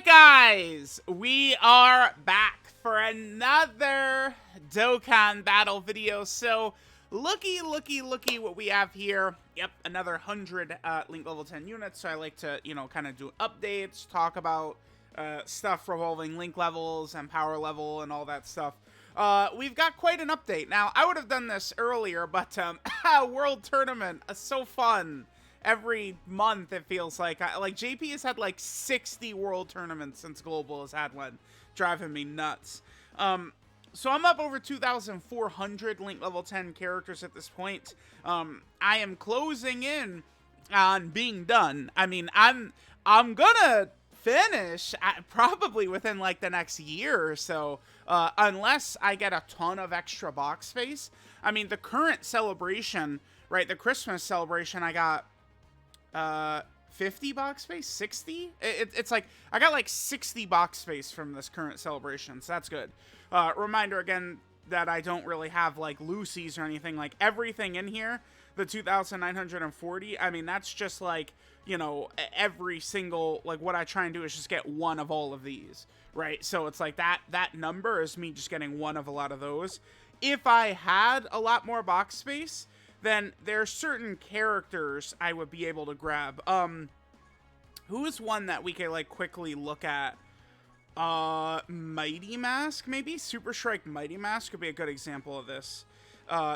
Guys, we are back for another Dokkan battle video. So, looky what we have here. Yep, another 100 Link level 10 units. So I like to, kind of do updates, talk about stuff revolving Link levels and power level and all that stuff. We've got quite an update. Now, I would have done this earlier, but World Tournament is so fun. Every month, it feels like JP has had like 60 world tournaments since Global has had one, driving me nuts. So I'm up over 2,400 Link level 10 characters at this point. I am closing in on being done. I mean, I'm gonna finish probably within like the next year or so, unless I get a ton of extra box space. I mean, the current celebration, right? The Christmas celebration, I got 50 box space, 60. It's like I got like 60 box space from this current celebration, so that's good. Reminder again that I don't really have like Lucy's or anything. Like everything in here, the 2,940. I mean, that's just like, every single, like what I try and do is just get one of all of these, right? So it's like that number is me just getting one of a lot of those. If I had a lot more box space, then there are certain characters I would be able to grab. Who's one that we could like quickly look at? Mighty Mask, maybe? Super Strike Mighty Mask could be a good example of this.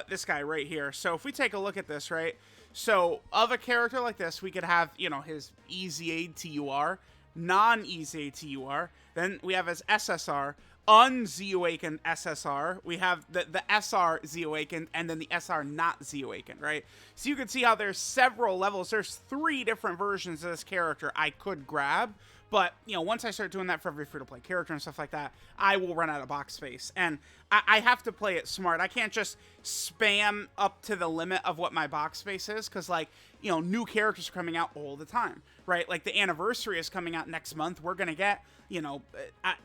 This guy right here. So if we take a look at this, right? So of a character like this, we could have, his Easy Aid TUR, non-Easy Aid TUR. Then we have his SSR, un-Z-Awakened SSR. We have the SR Z-Awakened, and then the SR not Z-Awakened, right? So you can see how there's several levels. There's 3 different versions of this character I could grab. But, once I start doing that for every free-to-play character and stuff like that, I will run out of box space. And I have to play it smart. I can't just spam up to the limit of what my box space is. Because, like, new characters are coming out all the time, right? Like, the anniversary is coming out next month. We're going to get,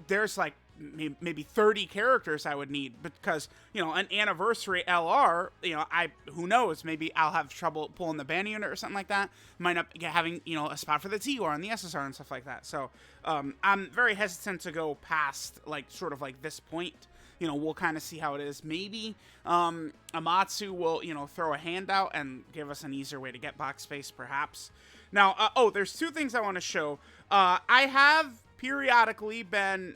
there's, like, maybe 30 characters I would need. Because, an anniversary LR, who knows? Maybe I'll have trouble pulling the ban unit or something like that. Might not get having, a spot for the TUR and the SSR and stuff like that. So, I'm very hesitant to go past, like, sort of like this point. We'll kind of see how it is. Maybe Amatsu will, throw a handout and give us an easier way to get box space, perhaps. Now, there's 2 things I want to show. I have periodically been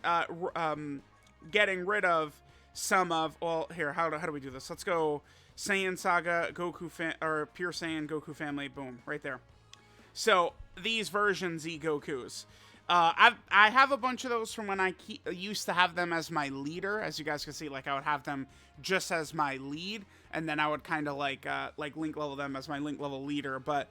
getting rid of some of, well, here, how do we do this? Let's go Saiyan Saga, Goku, or Pure Saiyan Goku Family, boom, right there. So, these version Z Gokus. I have a bunch of those from when I used to have them as my leader. As you guys can see, like, I would have them just as my lead, and then I would kind of like link level them as my link level leader. But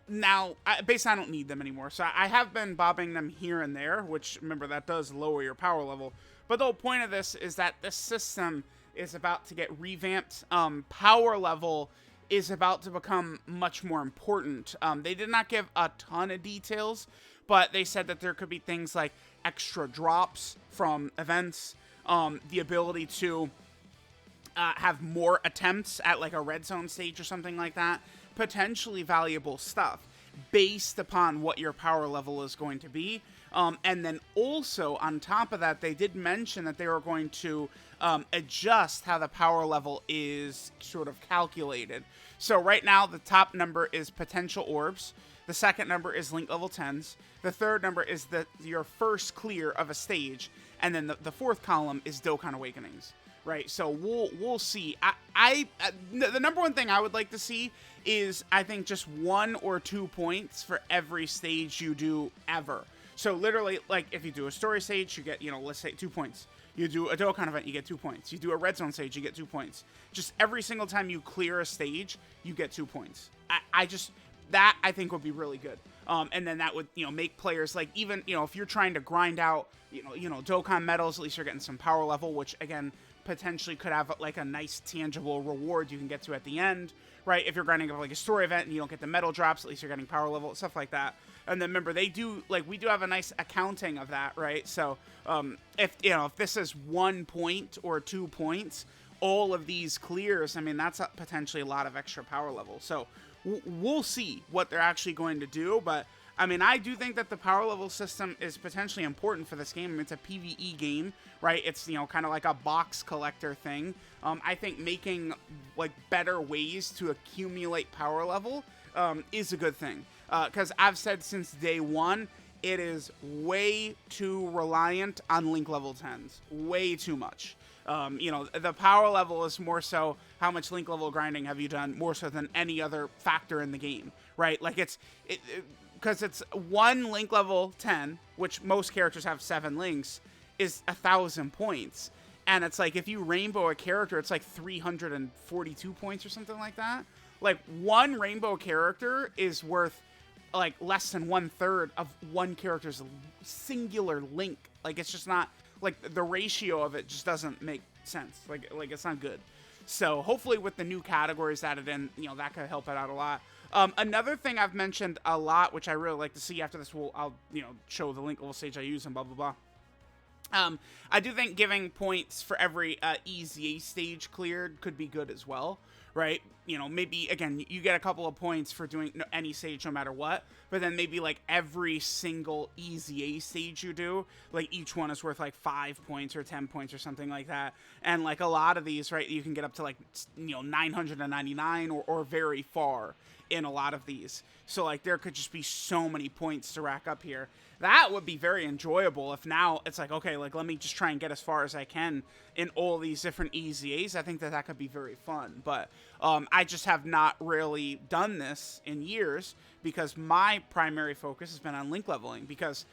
now basically I don't need them anymore. So I have been bobbing them here and there, which, remember, that does lower your power level. But the whole point of this is that this system is about to get revamped. Power level is about to become much more important. They did not give a ton of details, but they said that there could be things like extra drops from events, the ability to have more attempts at like a red zone stage or something like that, potentially valuable stuff based upon what your power level is going to be. And then also on top of that, they did mention that they were going to adjust how the power level is sort of calculated. So right now, the top number is potential orbs. The second number is Link level 10s. The third number is your first clear of a stage. And then the fourth column is Dokkan Awakenings. Right, so we'll see. The number one thing I would like to see is, I think, just 1 or 2 points for every stage you do ever. So literally, like, if you do a story stage, you get, let's say 2 points. You do a Dokkan event, you get 2 points. You do a red zone stage, you get 2 points. Just every single time you clear a stage, you get 2 points. That I think would be really good. And then that would, make players, like, even, if you're trying to grind out, Dokkan medals, at least you're getting some power level, which, again, potentially could have like a nice tangible reward you can get to at the end, right? If you're grinding up like a story event and you don't get the medal drops, at least you're getting power level, stuff like that. And then remember, they do, like, we do have a nice accounting of that, right? So if this is 1 point or 2 points, all of these clears, I mean, that's potentially a lot of extra power level. So we'll see what they're actually going to do, but I mean, I do think that the power level system is potentially important for this game. I mean, it's a PvE game, right? It's, you know, kind of like a box collector thing. I think making, like, better ways to accumulate power level is a good thing. Because I've said since day one, it is way too reliant on link level 10s. Way too much. You know, the power level is more so how much link level grinding have you done, more so than any other factor in the game, right? Like, because it's one link level 10, which most characters have 7 links, is 1,000 points. And it's like, if you rainbow a character, it's like 342 points or something like that. Like, one rainbow character is worth, like, less than 1/3 of one character's singular link. Like, it's just not, like, the ratio of it just doesn't make sense. Like it's not good. So hopefully with the new categories added in, you know, that could help it out a lot. Another thing I've mentioned a lot, which I really like to see after this, I'll, you know, show the link level stage I use and blah, blah, blah. I do think giving points for every EZA stage cleared could be good as well, right? You know, maybe, again, you get a couple of points for doing any stage no matter what, but then maybe, like, every single EZA stage you do, like, each one is worth, like, 5 points or 10 points or something like that. And, like, a lot of these, right, you can get up to, like, you know, 999 or very far in a lot of these. So, like, there could just be so many points to rack up here. That would be very enjoyable if now it's like, okay, like, let me just try and get as far as I can in all these different EZAs. I think that could be very fun. But I just have not really done this in years because my primary focus has been on link leveling. Because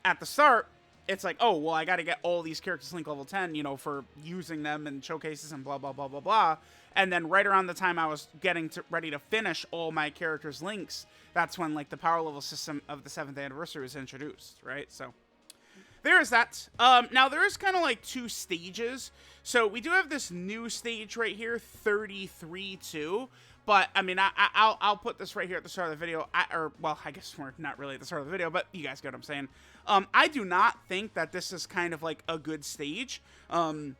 at the start, it's like, oh, well, I got to get all these characters link level 10, you know, for using them in showcases and blah, blah, blah, blah, blah. And then right around the time I was getting ready to finish all my characters' links, that's when, like, the power level system of the 7th anniversary was introduced, right? So there is that. Now, there is kind of like 2 stages. So we do have this new stage right here, 33-2. But, I mean, I'll put this right here at the start of the video. Well, I guess we're not really at the start of the video, but you guys get what I'm saying. I do not think that this is kind of like a good stage to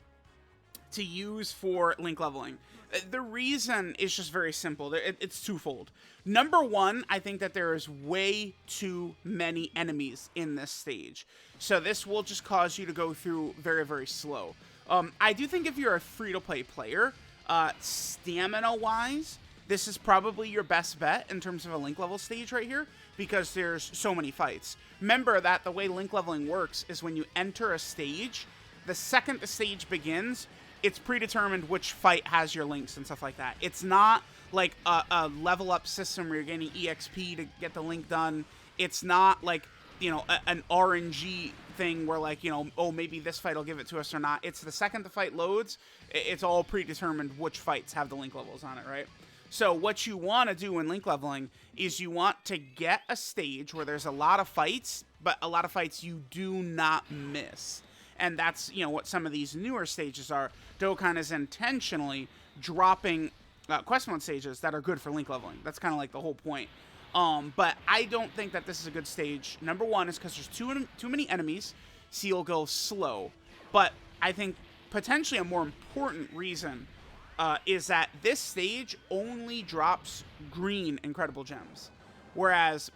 use for link leveling. The reason is just very simple. It's twofold. Number one, I think that there is way too many enemies in this stage. So this will just cause you to go through very, very slow. I do think if you're a free-to-play player, stamina-wise, this is probably your best bet in terms of a link level stage right here, because there's so many fights. Remember that the way link leveling works is when you enter a stage, the second the stage begins, it's predetermined which fight has your links and stuff like that. It's not like a level up system where you're getting EXP to get the link done. It's not like, you know, an RNG thing where, like, you know, oh, maybe this fight will give it to us or not. It's the second the fight loads, it's all predetermined which fights have the link levels on it, right? So what you want to do in link leveling is you want to get a stage where there's a lot of fights, but a lot of fights you do not miss. And that's, you know, what some of these newer stages are. Dokkan is intentionally dropping quest mode stages that are good for link leveling. That's kind of like the whole point. But I don't think that this is a good stage. Number one is because there's too many enemies, so you'll go slow. But I think potentially a more important reason is that this stage only drops green incredible gems. Whereas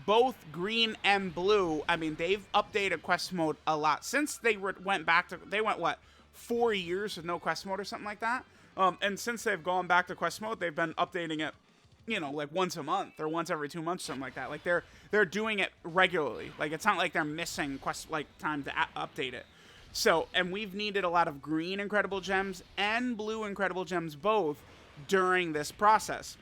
both green and blue, I mean, they've updated quest mode a lot. Since they went back to, they went, what, 4 years with no quest mode or something like that? And since they've gone back to quest mode, they've been updating it, you know, like once a month or once every 2 months, something like that. Like, they're doing it regularly. Like, it's not like they're missing quest, like, time to update it. So, and we've needed a lot of green incredible gems and blue incredible gems both during this process.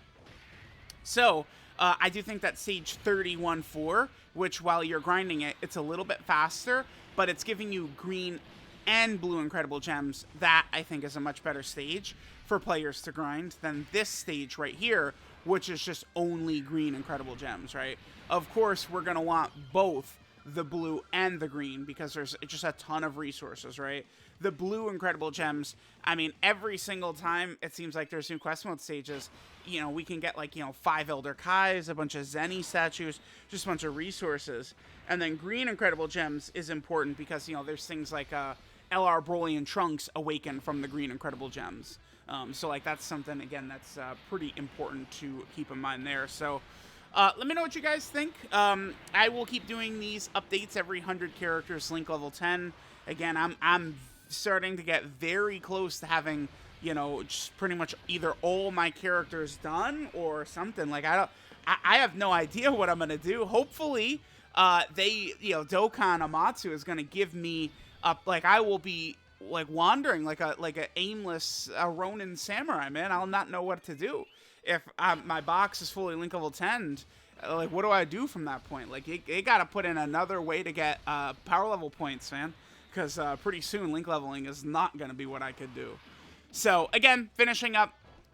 So, I do think that stage 31-4, which while you're grinding it, it's a little bit faster, but it's giving you green and blue incredible gems. That, I think, is a much better stage for players to grind than this stage right here, which is just only green incredible gems, right? Of course, we're going to want both the blue and the green because there's just a ton of resources, right? The blue incredible gems, I mean, every single time it seems like there's new quest mode stages, you know, we can get, like, you know, 5 Elder Kais, a bunch of Zenny statues, just a bunch of resources. And then green incredible gems is important because, you know, there's things like LR Broly and Trunks awaken from the green incredible gems. So, like, that's something, again, that's pretty important to keep in mind there. So, Let me know what you guys think. I will keep doing these updates every 100 characters, Link level 10. Again, I'm starting to get very close to having, you know, just pretty much either all my characters done or something. Like, I have no idea what I'm gonna do. Hopefully, Dokkan Amatsu is gonna give me up. Like, I will be like wandering like a aimless Ronin samurai, man. I'll not know what to do if my box is fully Link level 10. Like, what do I do from that point? Like, they gotta put in another way to get power level points, man. Because pretty soon Link leveling is not gonna be what I could do. So again, finishing up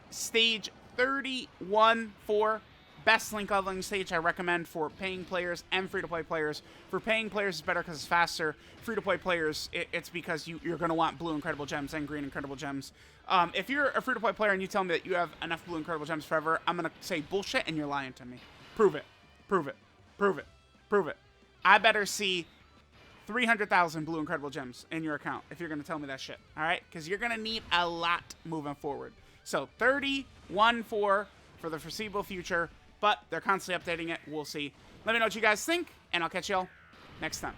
stage 31 for best Link leveling stage I recommend for paying players and free-to-play players. For paying players, it's better because it's faster. Free-to-play players, it's because you're going to want blue incredible gems and green incredible gems. If you're a free-to-play player and you tell me that you have enough blue incredible gems forever, I'm going to say bullshit and you're lying to me. Prove it. Prove it. Prove it. Prove it. I better see 300,000 blue incredible gems in your account if you're going to tell me that shit. All right? Because you're going to need a lot moving forward. So 31-4 for the foreseeable future. But they're constantly updating it. We'll see. Let me know what you guys think, and I'll catch y'all next time.